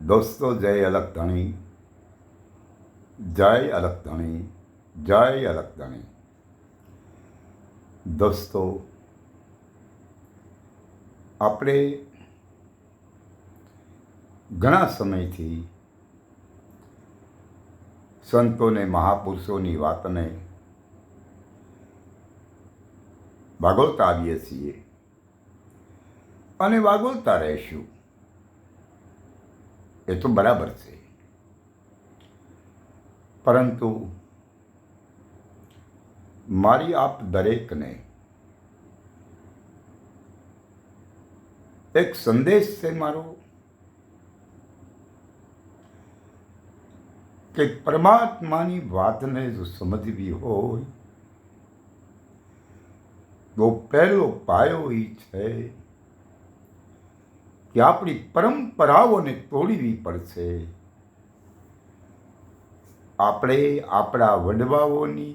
દોસ્તો જય અલગધણી, જય અલગધણી, જય અલગધણી. દોસ્તો, આપણે ઘણા સમયથી સંતોને મહાપુરુષોની વાતને વાગોળતા આવીએ છીએ અને વાગોળતા રહીશું. એ તો બરાબર છે, પરંતુ મારી આપ દરેકને એક સંદેશ છે મારો કે પરમાત્માની વાતને જો સમજવી હોય તો પહેલો પાયો એ છે કે આપણી પરંપરાઓને તોડવી પડશે. આપણે આપણા વડવાઓની,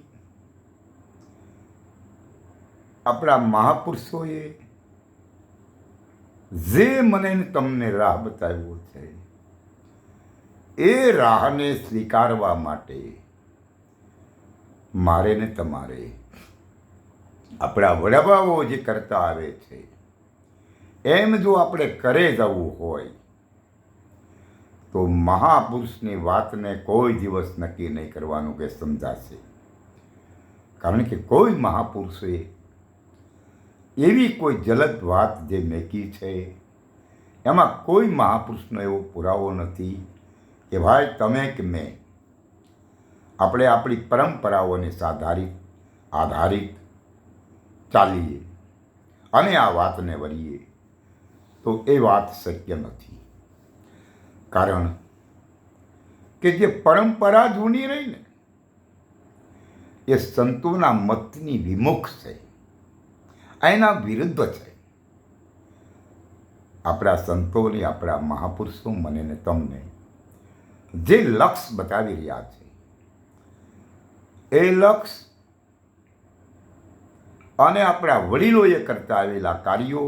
આપણા મહાપુરુષોએ જે મને તમને રાહ બતાવ્યો છે એ રાહને સ્વીકારવા માટે મારે ને તમારે આપણા વડવાઓ જે કરતા આવે છે એમ જો આપણે કરે જવું હોય તો મહાપુરુષની વાતને કોઈ દિવસ નક્કી નહીં કરવાનું કે સમજાશે. કારણ કે કોઈ મહાપુરુષે એવી કોઈ જલદ વાત જે મેકી છે એમાં કોઈ મહાપુરુષનો એવો પુરાવો નથી કે ભાઈ તમે કે મેં આપણે આપણી પરંપરાઓને આધારિત ચાલીએ અને આ વાતને વળીએ તો એ વાત શક્ય નથી. કારણ કે જે પરંપરા જૂની રહી ને એ સંતોના મતની વિમુખ છે, એના વિરુદ્ધ છે. આપણા સંતોને, આપણા મહાપુરુષો મને ને તમને જે લક્ષ્ય બતાવી રહ્યા છે એ લક્ષ્ય અને આપણા વડીલોએ કરતા આવેલા કાર્યો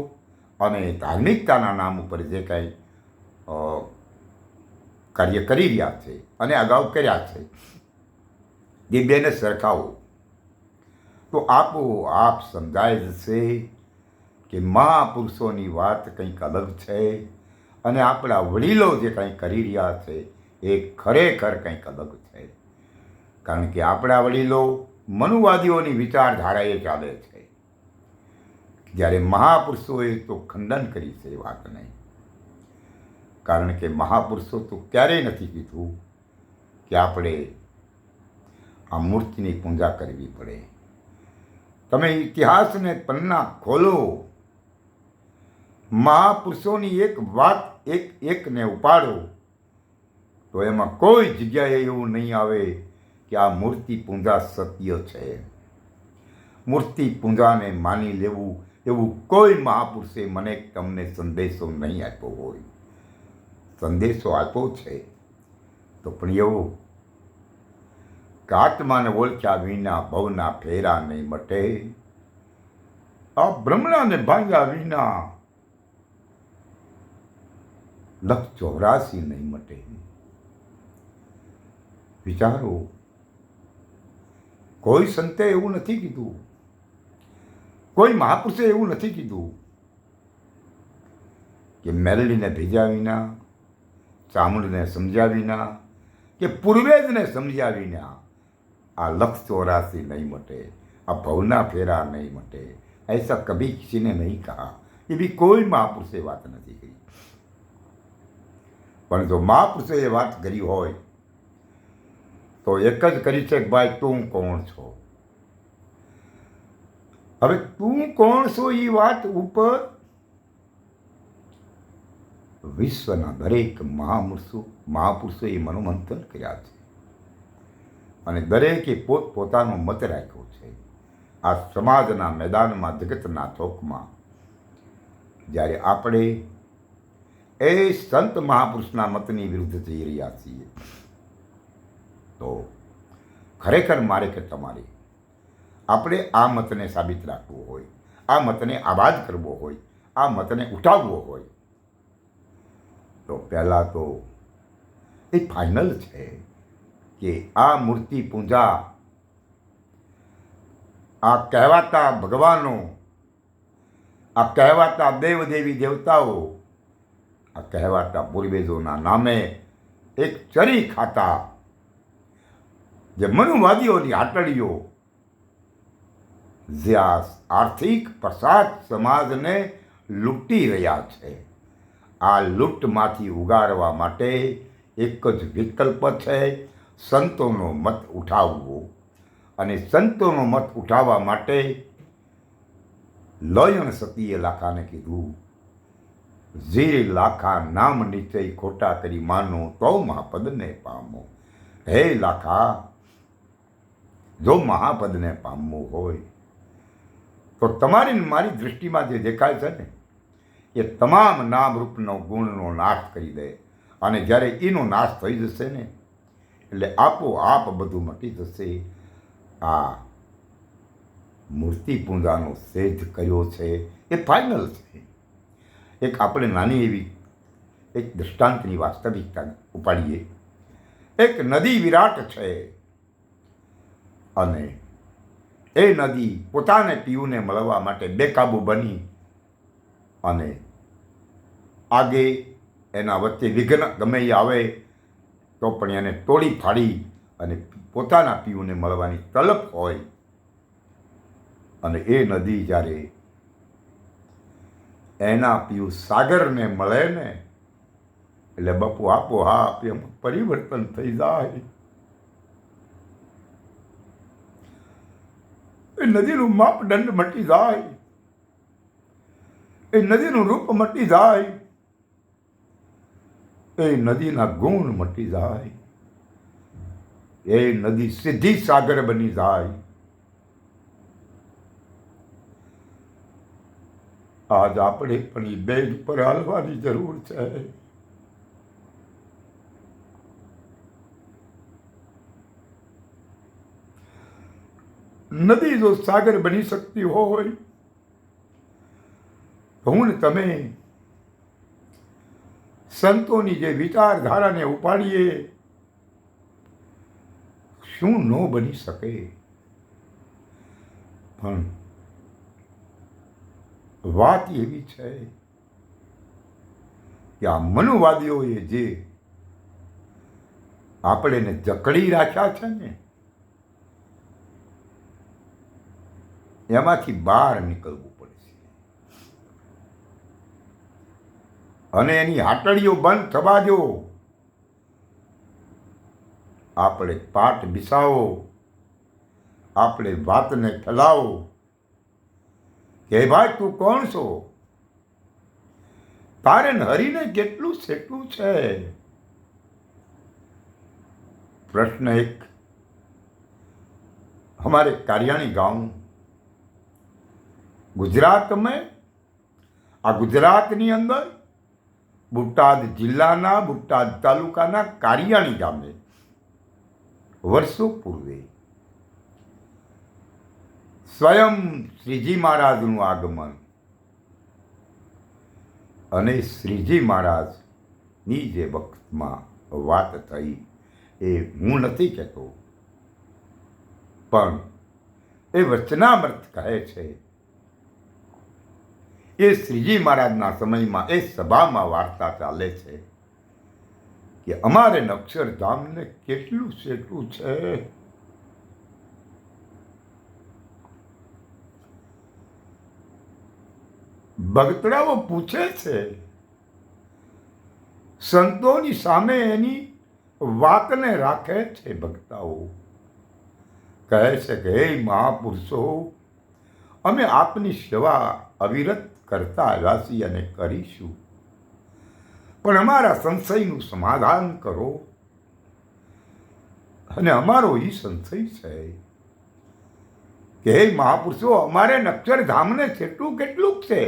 અને ધાર્મિકતાના નામ ઉપર જે કાંઈ કાર્ય કરી રહ્યા છે અને અગાઉ કર્યા છે એ બેને સરખાવો તો આપોઆપ સમજાય જશે કે મહાપુરુષોની વાત કંઈક અલગ છે અને આપણા વડીલો જે કંઈ કરી રહ્યા છે એ ખરેખર કંઈક અલગ છે. કારણ કે આપણા વડીલો મનુવાદીઓની વિચારધારાએ ચાલે છે, જ્યારે મહાપુરુષોએ તો ખંડન કરી છે એ વાતને. કારણ કે મહાપુરુષો તો ક્યારેય નથી કીધું કે આપણે આ મૂર્તિની પૂજા કરવી પડે. તમે ઇતિહાસને પન્ના ખોલો, મહાપુરુષોની એક વાત એકને ઉપાડો તો એમાં કોઈ જગ્યાએ એવું નહીં આવે કે આ મૂર્તિ પૂજા સત્ય છે. મૂર્તિ પૂજાને માની લેવું એવું કોઈ મહાપુરુષે મને તમને સંદેશો નહીં આપ્યો હોય. સંદેશો આપ્યો છે તો પણ એવો કે આત્માને ઓળખ્યા વિના ભવના ફેરા નહીં મટે, આ બ્રહ્મણાને ભાંગ્યા વિના 184 નહીં મટે. વિચારો, કોઈ સંતે એવું નથી કીધું, કોઈ મહાપુરુષે એવું નથી કીધું કે મેલડીને ભેજ્યા વિના, ચામુંડને સમજ્યા વિના કે પૂર્વેજને સમજ્યા વિના આ 184 નહીં મટે, આ ભવના ફેરા નહીં મટે. ऐसा कभी किसी ने नहीं कहा. એવી કોઈ મહાપુરુષે વાત નથી કરી. પણ જો મહાપુરુષે એ વાત કરી હોય તો એક જ કરી છે કે ભાઈ તું કોણ છો. હવે તું કોણ છો એ વાત ઉપર વિશ્વના દરેક મહાપુરુષોએ મનોમંથન કર્યા છે અને દરેકે પોતપોતાનો મત રાખ્યો છે. આ સમાજના મેદાનમાં, જગતના ચોકમાં જ્યારે આપણે એ સંત મહાપુરુષના મતની વિરુદ્ધ જઈ રહ્યા છીએ તો ખરેખર મારે કે તમારે આપણે આ મતને સાબિત રાખવો હોય, આ મતને આબાદ કરવો હોય, આ મતને ઉઠાવવો હોય તો પહેલાં તો એ ફાઇનલ છે કે આ મૂર્તિ પૂજા, આ કહેવાતા ભગવાનો, આ કહેવાતા દેવ દેવી દેવતાઓ, આ કહેવાતા પૂર્વજોના નામે એક ચરી ખાતા જે મનુવાદીઓની આટડીઓ, જે આ આર્થિક પ્રસાદ સમાજને લૂંટી રહ્યા છે, આ લૂંટમાંથી ઉગારવા માટે એક જ વિકલ્પ છે, સંતોનો મત ઉઠાવવો. અને સંતોનો મત ઉઠાવવા માટે લોયણ સતીએ લાખાને કીધું, ઝીર લાખા નામ નિશ્ચય ખોટા કરી માનો તો મહાપદને પામો. હે લાખા, જો મહાપદને પામવું હોય તો તમારી મારી દૃષ્ટિમાં જે દેખાય છે ને એ તમામ નામ રૂપનો ગુણનો નાશ કરી દે. અને જ્યારે એનો નાશ થઈ જશે ને એટલે આપોઆપ બધું મટી જશે. આ મૂર્તિ પૂજાનો સેજ કર્યો છે એ ફાઇનલ છે. એક આપણે નાની એવી એક દૃષ્ટાંતની વાસ્તવિકતા ઉપાડીએ. એક નદી વિરાટ છે અને એ નદી પોતાને પીવુંને મળવા માટે બેકાબૂ બની અને આગે એના વચ્ચે વિઘ્ન ગમે એ આવે તો પણ એને તોડી ફાડી અને પોતાના પીવુંને મળવાની તલપ હોય. અને એ નદી જ્યારે એના પીવું સાગરને મળે ને એટલે બાપુ આપોઆપ એમાં પરિવર્તન થઈ જાય. એ નદીનું માપદંડ મટી જાય, એ નદીનું રૂપ મટી જાય, એ નદીના ગુણ મટી જાય, એ નદી સીધી સાગર બની જાય. આજ આપણે પણ એ બેજ પર હાલવાની જરૂર છે. નદી જો સાગર બની શકતી હોય તો હું ને તમે સંતોની જે વિચારધારાને ઉપાડીએ, શું ન બની શકે? પણ વાત એવી છે કે આ મનુવાદીઓએ જે આપણને જકડી રાખ્યા છે ને એમાંથી બહાર નીકળવું પડશે. અને એની હાટડીઓ બંધ થવા દો. આપણે પાઠ બિસાવો, આપણે વાતને ફેલાવો કે ભાઈ તું કોણ છો, તારે હરીને કેટલું સેટું છે. પ્રશ્ન એક, हमारे कारियाणी गांव गुजरात में आ गुजरातनी अंदर बोटाद जिल्लाना बोटाद तालुकाना कारियाणी गामे वर्षों पूर्वे स्वयं श्रीजी महाराजનું આગમન અને શ્રીજી મહારાજની જે વખતમાં વાત થઈ એ હું નથી કહેતો, પણ એ વચનામૃત કહે છે. એ શ્રીજી મહારાજના સમયમાં એ સભામાં વાર્તા ચાલે છે કે અમારે અક્ષરધામને કેટલું સેટું છે. ભક્તરાઓ પૂછે છે, સંતોની સામે એની વાતને રાખે છે. ભક્તાઓ કહે છે કે હે મહાપુરુષો, અમે આપની સેવા અવિરત કરતા આવ્યા છીએ અને કરીશું, પણ અમારા સંશયનું સમાધાન કરો. અને અમારો એ સંશય છે કે હે મહાપુરુષો, અમારે અક્ષરધામને કેટલું કેટલું છે.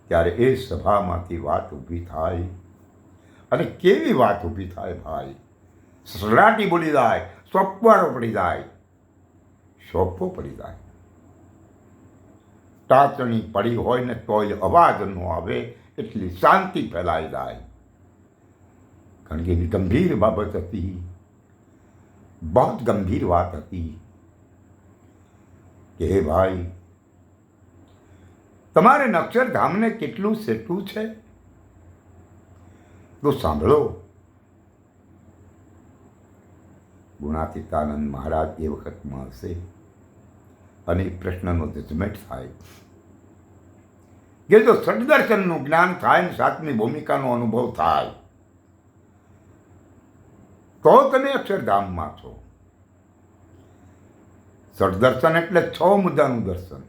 ત્યારે એ સભામાંથી વાત ઊભી થાય. અને કેવી વાત ઊભી થાય ભાઈ! સલાટી બોલી જાય, સોપવારો પડી જાય, સોપો પડી જાય. ટાચણી પડી હોય ને તોય અવાજ ન આવે એટલી શાંતિ ફેલાઈ જાય. કારણ કે એની ગંભીર બાબત હતી, બહુ ગંભીર વાત હતી કે હે ભાઈ, તમારે અક્ષરધામને કેટલું સેટું છે તો સાંભળો. ગુણાતીતાનંદ મહારાજ એ વખતમાં હશે અને એ પ્રશ્નનો જજમેન્ટ થાય કે જો સદદર્શનનું જ્ઞાન થાય ને સાતમી ભૂમિકાનો અનુભવ થાય તો તમે અક્ષરધામમાં છો. સદદર્શન એટલે 6 મુદ્દાનું દર્શન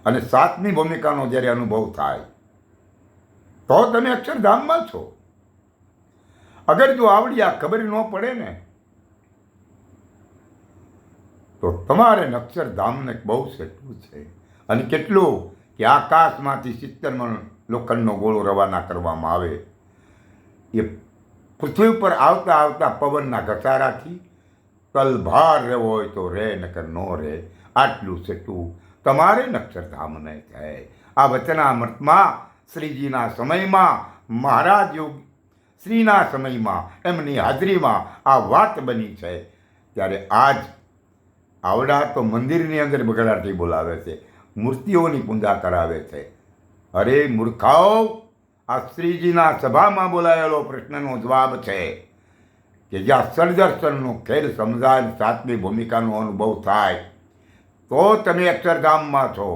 અને સાતમી ભૂમિકાનો જ્યારે અનુભવ થાય તો તમે અક્ષરધામમાં છો. અગર જો આવડી આ ખબર ન પડે ને તો તમારે અક્ષરધામને બહુ સેટવું છે. અને કેટલું કે આકાશમાંથી 70 મણ લોખંડનો ગોળો રવાના કરવામાં આવે, એ પૃથ્વી ઉપર આવતા આવતા પવનના ઘસારાથી તલભાર રહેવો હોય તો રહે, નકર ન રહે. આટલું સેટું તમારે અક્ષરધામને થાય. આ વચનામૃતમાં શ્રીજીના સમયમાં, મહારાજ યોગ શ્રીના સમયમાં, એમની હાજરીમાં આ વાત બની છે. ત્યારે આજ આવડા તો મંદિરની અંદર બગડાટી બોલાવે છે, મૂર્તિઓની પૂજા કરાવે છે. અરે મૂર્ખાઓ, આ શ્રીજીના સભામાં બોલાયેલો પ્રશ્નનો જવાબ છે કે જ્યાં સદદર્શનનો ખેલ સમજાય, સાતમી ભૂમિકાનો અનુભવ થાય તો તમે અક્ષરધામમાં છો.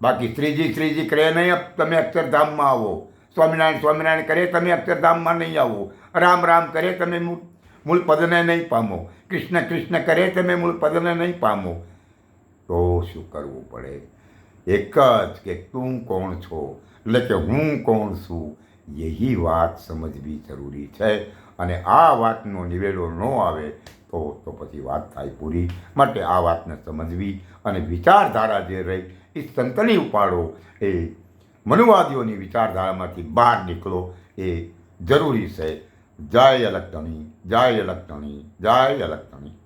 બાકી શ્રીજી કરે નહીં, તમે અક્ષરધામમાં આવો. સ્વામિનારાયણ કરે તમે અક્ષરધામમાં નહીં આવો. રામ રામ કરે તમે મૂળ પદને નહીં પામો. કૃષ્ણ કરે તમે મૂળ પદને નહીં પામો. તો શું કરવું પડે? એક જ કે તું કોણ છો, એટલે કે હું કોણ છું, यही વાત સમજવી જરૂરી છે. અને આ વાતનો નિવેડો ન આવે તો પછી વાત થાય પૂરી. માટે આ વાતને સમજવી અને વિચારધારા જે રહી એ સંતની ઉપાડો, એ મનુવાદીઓની વિચારધારામાંથી બહાર નીકળો, એ જરૂરી છે. જય અલગ ધણી, જય અલગ ધણી, જય અલગ ધણી.